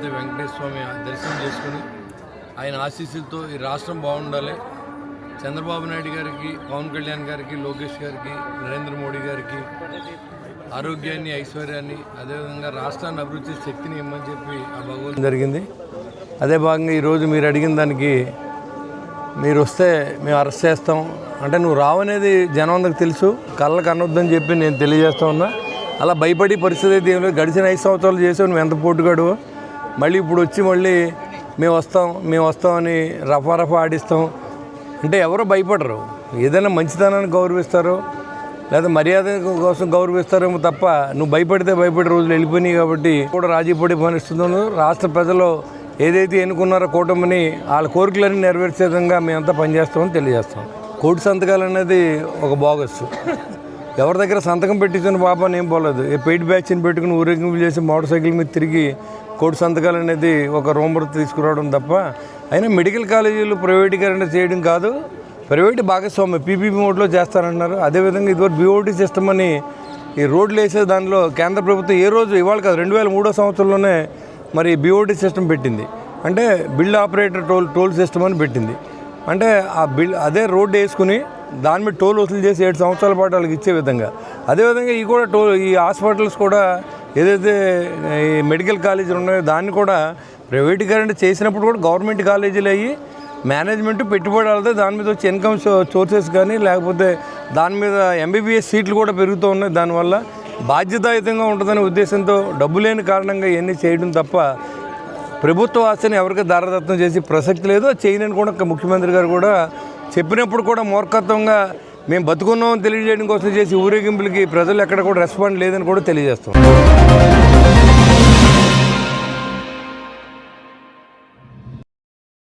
తిరుపతి వెంకటేశ్వర స్వామి దర్శనం చేసుకుని ఆయన ఆశీస్సులతో ఈ రాష్ట్రం బాగుండాలి. చంద్రబాబు నాయుడు గారికి, పవన్ కళ్యాణ్ గారికి, లోకేష్ గారికి, నరేంద్ర మోడీ గారికి ఆరోగ్యాన్ని, ఐశ్వర్యాన్ని, అదేవిధంగా రాష్ట్రాన్ని అభివృద్ధి శక్తిని ఇమ్మని చెప్పి ఆ భగవంతుడు జరిగింది. అదే భాగంగా ఈరోజు మీరు అడిగిన దానికి మీరు వస్తే మేము అరెస్ట్ చేస్తాం అంటే నువ్వు రావనేది జనం అందరికి తెలుసు, కళ్ళకు అనొద్దని చెప్పి నేను తెలియజేస్తా ఉన్నా. అలా భయపడి పరిస్థితి అయితే ఏం లేదు. గడిచిన 5 సంవత్సరాలు చేసావు నువ్వు, ఎంత పోటుగాడు. మళ్ళీ ఇప్పుడు వచ్చి మళ్ళీ మేము వస్తామని రఫా ఆడిస్తాం అంటే ఎవరో భయపడరు. ఏదైనా మంచితనాన్ని గౌరవిస్తారు లేదా మర్యాద కోసం గౌరవిస్తారేమో తప్ప నువ్వు భయపడితే భయపడే రోజులు వెళ్ళిపోయినాయి. కాబట్టి కూడా రాజీ పడే పరిస్థితుల్లో రాష్ట్ర ప్రజలు ఏదైతే ఎన్నుకున్నారో కూటమిని వాళ్ళ కోరికలన్నీ నెరవేర్చే విధంగా మేమంతా పనిచేస్తామని తెలియజేస్తాం. కోటి సంతకాలు అనేది ఒక బోగస్. ఎవరి దగ్గర సంతకం పెట్టించిన పాపని ఏం పోలేదు. పెయిడ్ బ్యాచ్ని పెట్టుకుని ఊరేగింపులు చేసి మోటార్ సైకిల్ మీద తిరిగి కోటి సంతకాలు అనేది ఒక రూమర్ తీసుకురావడం తప్ప. అయినా మెడికల్ కాలేజీలు ప్రైవేటీకరణ చేయడం కాదు, ప్రైవేట్ భాగస్వామ్యం పీపీపీ మోడ్లో చేస్తారంటున్నారు. అదేవిధంగా ఇదివరకు బీఓటీ సిస్టమ్ అని ఈ రోడ్లు వేసే దానిలో కేంద్ర ప్రభుత్వం ఏ రోజు ఇవాళ కాదు 2003 సంవత్సరంలోనే మరి బీఓటీ సిస్టమ్ పెట్టింది. అంటే బిల్ ఆపరేటర్ టోల్ సిస్టమ్ అని పెట్టింది. అంటే ఆ అదే రోడ్డు వేసుకుని దాని మీద టోల్ వసూలు చేసి 7 సంవత్సరాల పాటు వాళ్ళకి ఇచ్చే విధంగా. అదేవిధంగా ఈ హాస్పిటల్స్ కూడా ఏదైతే ఈ మెడికల్ కాలేజీలు ఉన్నాయో దాన్ని కూడా ప్రైవేటీకరణ చేసినప్పుడు కూడా గవర్నమెంట్ కాలేజీలు అయ్యి మేనేజ్మెంట్ పెట్టుబడి వెళ్తే దాని మీద వచ్చి ఇన్కమ్ సోర్సెస్ కానీ లేకపోతే దాని మీద ఎంబీబీఎస్ సీట్లు కూడా పెరుగుతూ ఉన్నాయి. దానివల్ల బాధ్యతాయుతంగా ఉంటుందనే ఉద్దేశంతో డబ్బు లేని కారణంగా ఇవన్నీ చేయడం తప్ప ప్రభుత్వ ఆస్తిని ఎవరికి దారదత్తం చేసి ప్రసక్తి లేదు. చేయనని కూడా ముఖ్యమంత్రి గారు కూడా చెప్పినప్పుడు కూడా మూర్ఖత్వంగా మేము బతుకున్నామని తెలియజేయడం కోసం చేసి ఊరేగింపులకి ప్రజలు ఎక్కడ కూడా రెస్పాండ్ లేదని కూడా తెలియజేస్తాం.